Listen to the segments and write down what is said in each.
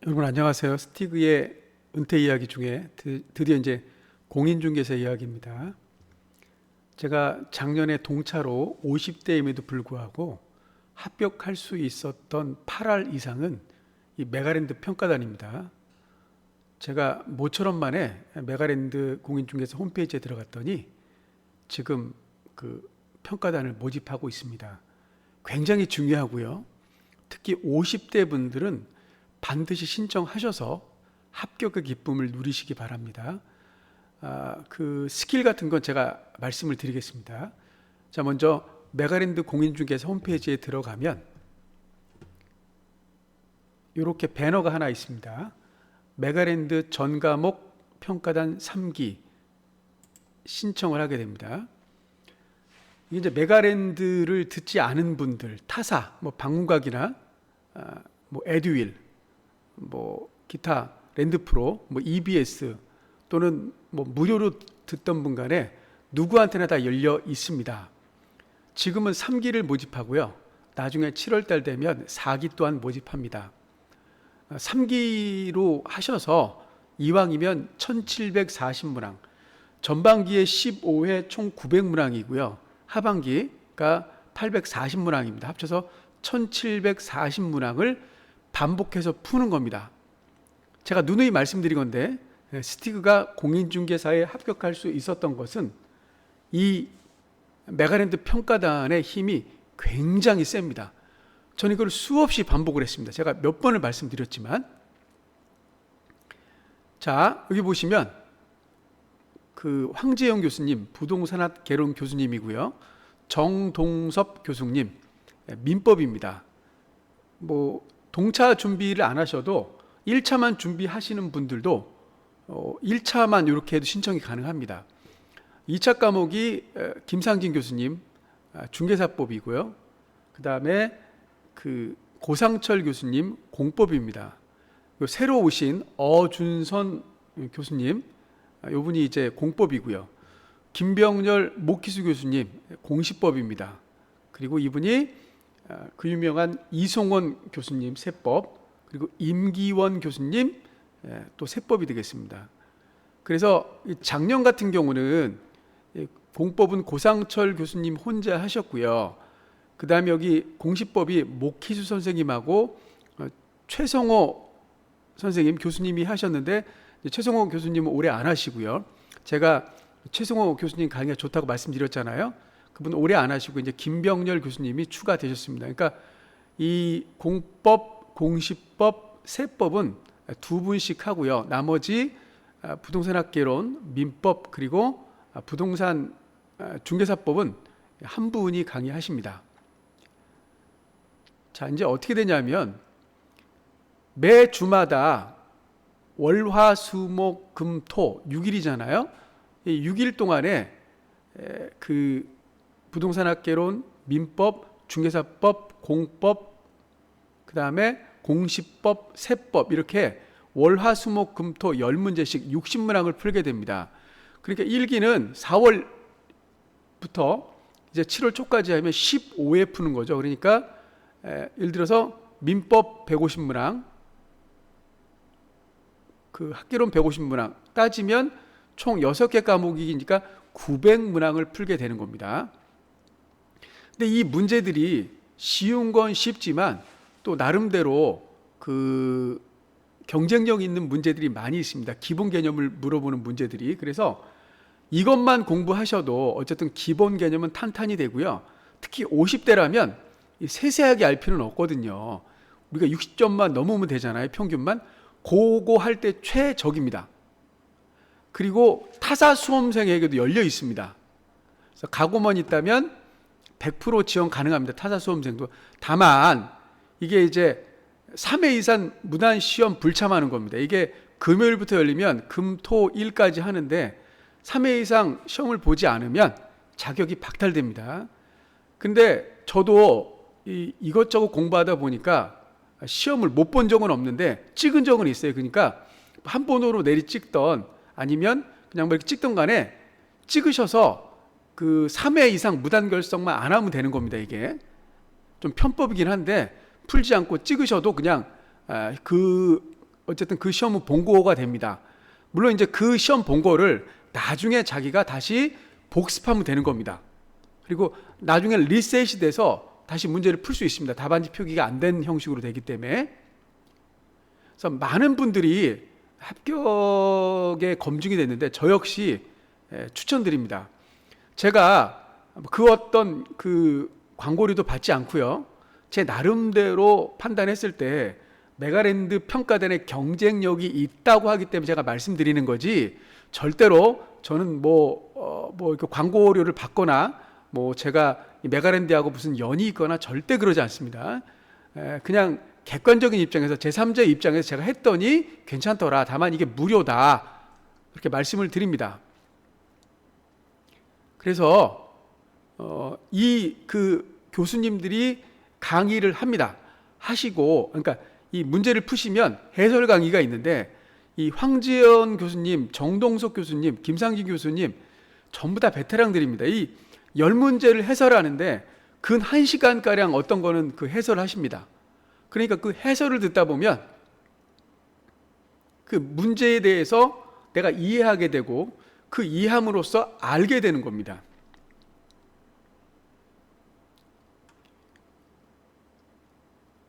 여러분 안녕하세요. 스티그의 은퇴 이야기 중에 드디어 이제 공인중개사 이야기입니다. 제가 작년에 동차로 50대임에도 불구하고 합격할 수 있었던 8할 이상은 이 메가랜드 평가단입니다. 제가 모처럼 만에 메가랜드 공인중개사 홈페이지에 들어갔더니 지금 그 평가단을 모집하고 있습니다. 굉장히 중요하고요. 특히 50대 분들은 반드시 신청하셔서 합격의 기쁨을 누리시기 바랍니다. 그 스킬 같은 건 제가 말씀을 드리겠습니다. 자, 먼저 메가랜드 공인중개사 홈페이지에 들어가면 이렇게 배너가 하나 있습니다. 메가랜드 전 과목 평가단 3기 신청을 하게 됩니다. 이게 이제 메가랜드를 듣지 않은 분들, 타사, 뭐 방문각이나 뭐 에듀윌, 뭐 기타 랜드프로, 뭐 EBS 또는 뭐 무료로 듣던 분 간에 누구한테나 다 열려 있습니다. 지금은 3기를 모집하고요. 나중에 7월 달 되면 4기 또한 모집합니다. 3기로 하셔서 이왕이면 1740문항, 전반기에 15회 총 900문항이고요. 하반기가 840문항입니다. 합쳐서 1740문항을 반복해서 푸는 겁니다. 제가 누누이 말씀드린 건데 스티그가 공인중개사에 합격할 수 있었던 것은 이 메가랜드 평가단의 힘이 굉장히 셉니다. 저는 이걸 수없이 반복을 했습니다. 제가 몇 번을 말씀드렸지만, 자 여기 보시면 그 황재영 교수님, 부동산학 개론 교수님이고요. 정동섭 교수님, 민법입니다. 뭐 동차 준비를 안 하셔도 1차만 준비하시는 분들도 1차만 이렇게 해도 신청이 가능합니다. 2차 과목이 김상진 교수님 중개사법이고요. 그 다음에 그 고상철 교수님 공법입니다. 새로 오신 어준선 교수님, 이분이 이제 공법이고요. 김병렬 목기수 교수님 공시법입니다. 그리고 이분이 그 유명한 이송원 교수님 세법, 그리고 임기원 교수님 또 세법이 되겠습니다. 그래서 작년 같은 경우는 공법은 고상철 교수님 혼자 하셨고요. 그 다음에 여기 공시법이 목희수 선생님하고 최성호 선생님 교수님이 하셨는데, 최성호 교수님은 올해 안 하시고요. 제가 최성호 교수님 강의가 좋다고 말씀드렸잖아요. 그분 오래 안 하시고 이제 김병렬 교수님이 추가되셨습니다. 그러니까 이 공법, 공시법, 세법은 두 분씩 하고요. 나머지 부동산학개론, 민법, 그리고 부동산 중개사법은 한 분이 강의하십니다. 자, 이제 어떻게 되냐면 매 주마다 월, 화, 수, 목, 금, 토 6일이잖아요. 이 6일 동안에 그 부동산학개론, 민법, 중개사법, 공법, 그 다음에 공시법, 세법 이렇게 월, 화, 수, 목, 금, 토 10문제씩 60문항을 풀게 됩니다. 그러니까 1기는 4월부터 이제 7월 초까지 하면 15회 푸는 거죠. 그러니까 예를 들어서 민법 150문항, 그 학개론 150문항 따지면 총 6개 과목이니까 900문항을 풀게 되는 겁니다. 근데 이 문제들이 쉬운 건 쉽지만 또 나름대로 그 경쟁력 있는 문제들이 많이 있습니다. 기본 개념을 물어보는 문제들이. 그래서 이것만 공부하셔도 어쨌든 기본 개념은 탄탄히 되고요. 특히 50대라면 세세하게 알 필요는 없거든요. 우리가 60점만 넘으면 되잖아요. 평균만. 그거 할 때 최적입니다. 그리고 타사 수험생에게도 열려 있습니다. 그래서 가고만 있다면 100% 지원 가능합니다. 타사 수험생도. 다만 이게 이제 3회 이상 무단 시험 불참하는 겁니다. 이게 금요일부터 열리면 금, 토, 일까지 하는데 3회 이상 시험을 보지 않으면 자격이 박탈됩니다. 근데 저도 이것저것 공부하다 보니까 시험을 못 본 적은 없는데 찍은 적은 있어요. 그러니까 한 번으로 내리 찍던 아니면 그냥 뭐 이렇게 찍던 간에 찍으셔서 그 3회 이상 무단 결석만 안 하면 되는 겁니다. 이게 좀 편법이긴 한데 풀지 않고 찍으셔도 그냥 그 어쨌든 그 시험은 본고가 됩니다. 물론 이제 그 시험 본고를 나중에 자기가 다시 복습하면 되는 겁니다. 그리고 나중에 리셋이 돼서 다시 문제를 풀 수 있습니다. 답안지 표기가 안 된 형식으로 되기 때문에. 그래서 많은 분들이 합격에 검증이 됐는데 저 역시 추천드립니다. 제가 그 어떤 그 광고료도 받지 않고요. 제 나름대로 판단했을 때 메가랜드 평가단의 경쟁력이 있다고 하기 때문에 제가 말씀드리는 거지, 절대로 저는 이렇게 광고료를 받거나 제가 이 메가랜드하고 무슨 연이 있거나 절대 그러지 않습니다. 그냥 객관적인 입장에서, 제3자의 입장에서 제가 했더니 괜찮더라. 다만 이게 무료다. 이렇게 말씀을 드립니다. 그래서 이 그 교수님들이 강의를 합니다. 하시고, 그러니까 이 문제를 푸시면 해설 강의가 있는데, 이 황지연 교수님, 정동석 교수님, 김상진 교수님 전부 다 베테랑들입니다. 이 10문제를 해설하는데 근 1시간가량 어떤 거는 그 해설을 하십니다. 그러니까 그 해설을 듣다 보면 그 문제에 대해서 내가 이해하게 되고 그 이해함으로써 알게 되는 겁니다.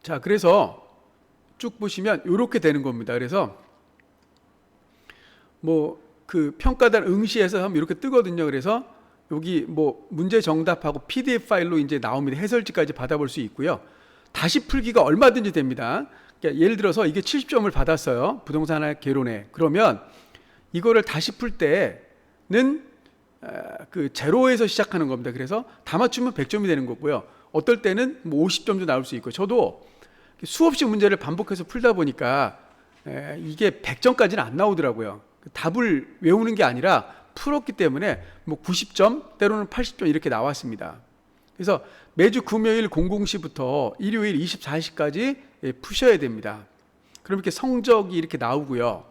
자, 그래서 쭉 보시면 이렇게 되는 겁니다. 그래서 그 평가단 응시에서 하면 이렇게 뜨거든요. 그래서 여기 문제 정답하고 PDF 파일로 이제 나옵니다. 해설지까지 받아볼 수 있고요. 다시 풀기가 얼마든지 됩니다. 그러니까 예를 들어서 이게 70점을 받았어요. 부동산 개론에. 그러면 이거를 다시 풀 때는 그 제로에서 시작하는 겁니다. 그래서 다 맞추면 100점이 되는 거고요. 어떨 때는 50점도 나올 수 있고, 저도 수없이 문제를 반복해서 풀다 보니까 이게 100점까지는 안 나오더라고요. 답을 외우는 게 아니라 풀었기 때문에 90점, 때로는 80점 이렇게 나왔습니다. 그래서 매주 금요일 00시부터 일요일 24시까지 푸셔야 됩니다. 그럼 이렇게 성적이 이렇게 나오고요.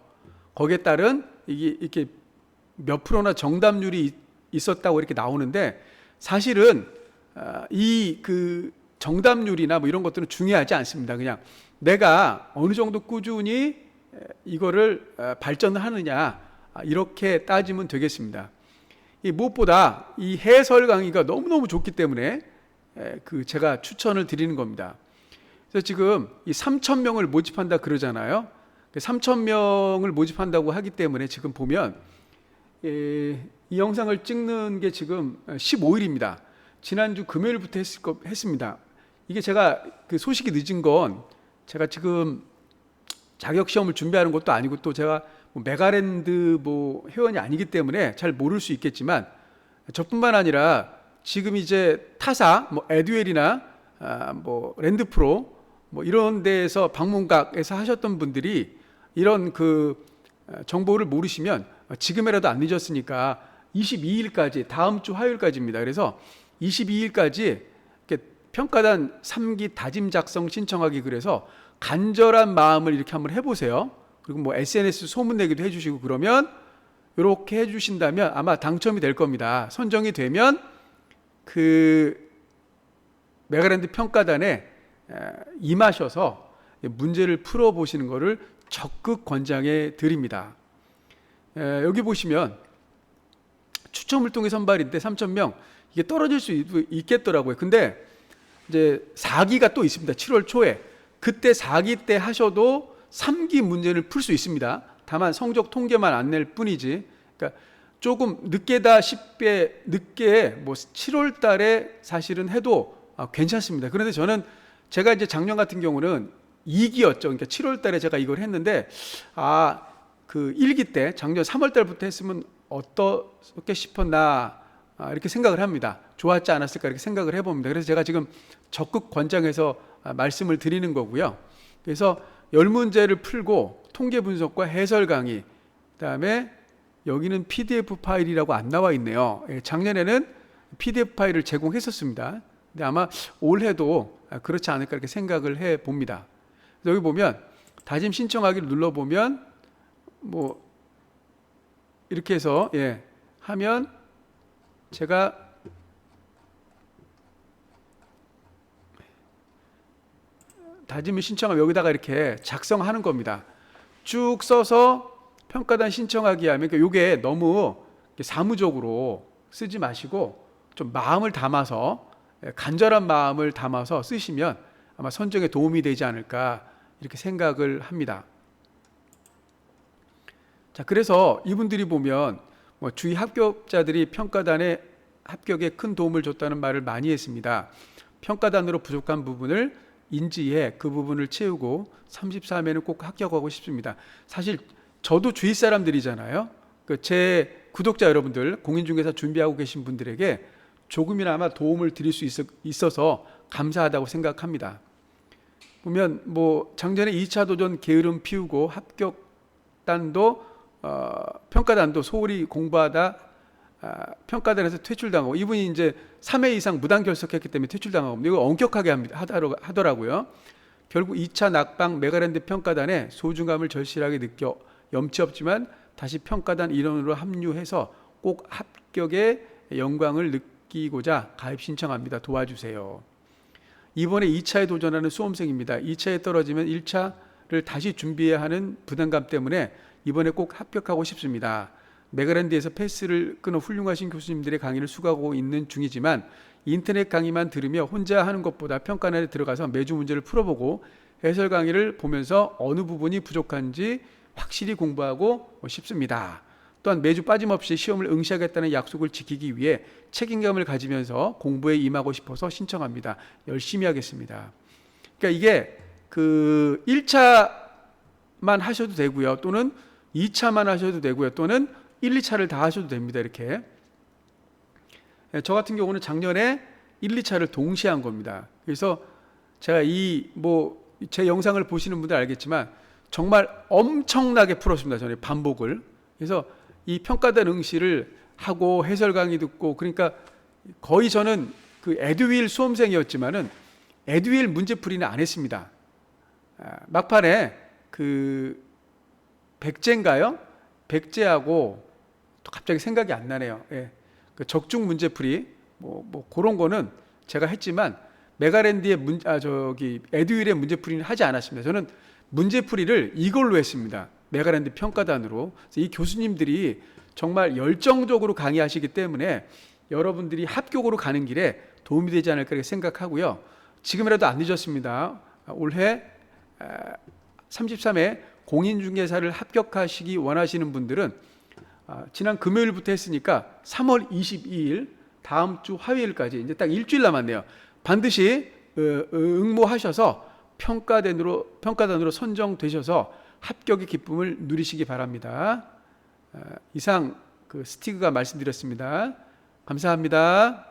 거기에 따른 이게 이렇게 몇 프로나 정답률이 있었다고 이렇게 나오는데, 사실은 이 그 정답률이나 이런 것들은 중요하지 않습니다. 그냥 내가 어느 정도 꾸준히 이거를 발전을 하느냐, 이렇게 따지면 되겠습니다. 무엇보다 이 해설 강의가 너무너무 좋기 때문에 제가 추천을 드리는 겁니다. 그래서 지금 이 3,000명을 모집한다 그러잖아요. 3,000명을 모집한다고 하기 때문에 지금 보면 이 영상을 찍는 게 지금 15일입니다. 지난주 금요일부터 했습니다. 이게 제가 그 소식이 늦은 건, 제가 지금 자격시험을 준비하는 것도 아니고, 또 제가 메가랜드 회원이 아니기 때문에 잘 모를 수 있겠지만, 저뿐만 아니라 지금 이제 타사, 에듀엘이나 랜드프로 이런 데에서 방문각에서 하셨던 분들이 이런 그 정보를 모르시면 지금이라도 안 늦었으니까 22일까지, 다음 주 화요일까지입니다. 그래서 22일까지 평가단 3기 다짐 작성 신청하기, 그래서 간절한 마음을 이렇게 한번 해보세요. 그리고 SNS 소문내기도 해주시고, 그러면 이렇게 해주신다면 아마 당첨이 될 겁니다. 선정이 되면 그 메가랜드 평가단에 임하셔서 문제를 풀어보시는 것을 적극 권장해 드립니다. 여기 보시면 추첨을 통해 선발인데 3,000명, 이게 떨어질 수 있겠더라고요. 근데 이제 4기가 또 있습니다. 7월 초에. 그때 4기 때 하셔도 3기 문제를 풀 수 있습니다. 다만 성적 통계만 안 낼 뿐이지. 그러니까 조금 늦게다 10배 늦게 7월 달에 사실은 해도 괜찮습니다. 그런데 제가 이제 작년 같은 경우는 2기였죠. 그러니까 7월 달에 제가 이걸 했는데, 그 1기 때 작년 3월 달부터 했으면 어떻게 싶었나, 이렇게 생각을 합니다. 좋았지 않았을까 이렇게 생각을 해봅니다. 그래서 제가 지금 적극 권장해서 말씀을 드리는 거고요. 그래서 10문제를 풀고 통계 분석과 해설 강의, 그다음에 여기는 PDF 파일이라고 안 나와 있네요. 작년에는 PDF 파일을 제공했었습니다. 근데 아마 올해도 그렇지 않을까 이렇게 생각을 해 봅니다. 여기 보면 다짐 신청하기를 눌러보면 이렇게 해서 하면 제가 다짐을 신청하면 여기다가 이렇게 작성하는 겁니다. 쭉 써서 평가단 신청하기 하면 이게 너무 사무적으로 쓰지 마시고 좀 마음을 담아서 간절한 마음을 담아서 쓰시면 아마 선정에 도움이 되지 않을까 이렇게 생각을 합니다. 자, 그래서 이분들이 보면 주위 합격자들이 평가단의 합격에 큰 도움을 줬다는 말을 많이 했습니다. 평가단으로 부족한 부분을 인지해 그 부분을 채우고 33회는 꼭 합격하고 싶습니다. 사실 저도 주위 사람들이잖아요. 제 구독자 여러분들, 공인중개사 준비하고 계신 분들에게 조금이나마 도움을 드릴 수 있어서 감사하다고 생각합니다. 보면 작년에 2차 도전 게으름 피우고 합격단도 평가단도 소홀히 공부하다 평가단에서 퇴출당하고, 이분이 이제 3회 이상 무단 결석했기 때문에 퇴출당하고, 이거 엄격하게 하더라고요. 결국 2차 낙방 메가랜드 평가단의 소중함을 절실하게 느껴 염치 없지만 다시 평가단 일원으로 합류해서 꼭 합격의 영광을 느끼고자 가입 신청합니다. 도와주세요. 이번에 2차에 도전하는 수험생입니다. 2차에 떨어지면 1차를 다시 준비해야 하는 부담감 때문에 이번에 꼭 합격하고 싶습니다. 메가랜드에서 패스를 끊어 훌륭하신 교수님들의 강의를 수강하고 있는 중이지만 인터넷 강의만 들으며 혼자 하는 것보다 평가단에 들어가서 매주 문제를 풀어보고 해설 강의를 보면서 어느 부분이 부족한지 확실히 공부하고 싶습니다. 또한 매주 빠짐없이 시험을 응시하겠다는 약속을 지키기 위해 책임감을 가지면서 공부에 임하고 싶어서 신청합니다. 열심히 하겠습니다. 그러니까 이게 1차만 하셔도 되고요. 또는 2차만 하셔도 되고요. 또는 1, 2차를 다 하셔도 됩니다. 이렇게. 저 같은 경우는 작년에 1, 2차를 동시에 한 겁니다. 그래서 제가 제 영상을 보시는 분들 알겠지만 정말 엄청나게 풀었습니다. 저는 반복을. 그래서 이 평가단 응시를 하고 해설 강의 듣고, 그러니까 거의 저는 에듀윌 수험생이었지만은 에듀윌 문제풀이는 안 했습니다. 막판에 백제인가요? 백제하고 또 갑자기 생각이 안 나네요. 예. 적중 문제풀이 그런 거는 제가 했지만 메가랜드의 에듀윌의 문제풀이는 하지 않았습니다. 저는 문제풀이를 이걸로 했습니다. 메가랜드 평가단으로. 이 교수님들이 정말 열정적으로 강의하시기 때문에 여러분들이 합격으로 가는 길에 도움이 되지 않을까 이렇게 생각하고요. 지금이라도 안 늦었습니다. 올해 33회 공인중개사를 합격하시기 원하시는 분들은 지난 금요일부터 했으니까 3월 22일 다음 주 화요일까지 이제 딱 일주일 남았네요. 반드시 응모하셔서 평가단으로 선정되셔서 합격의 기쁨을 누리시기 바랍니다. 이상 스티그가 말씀드렸습니다. 감사합니다.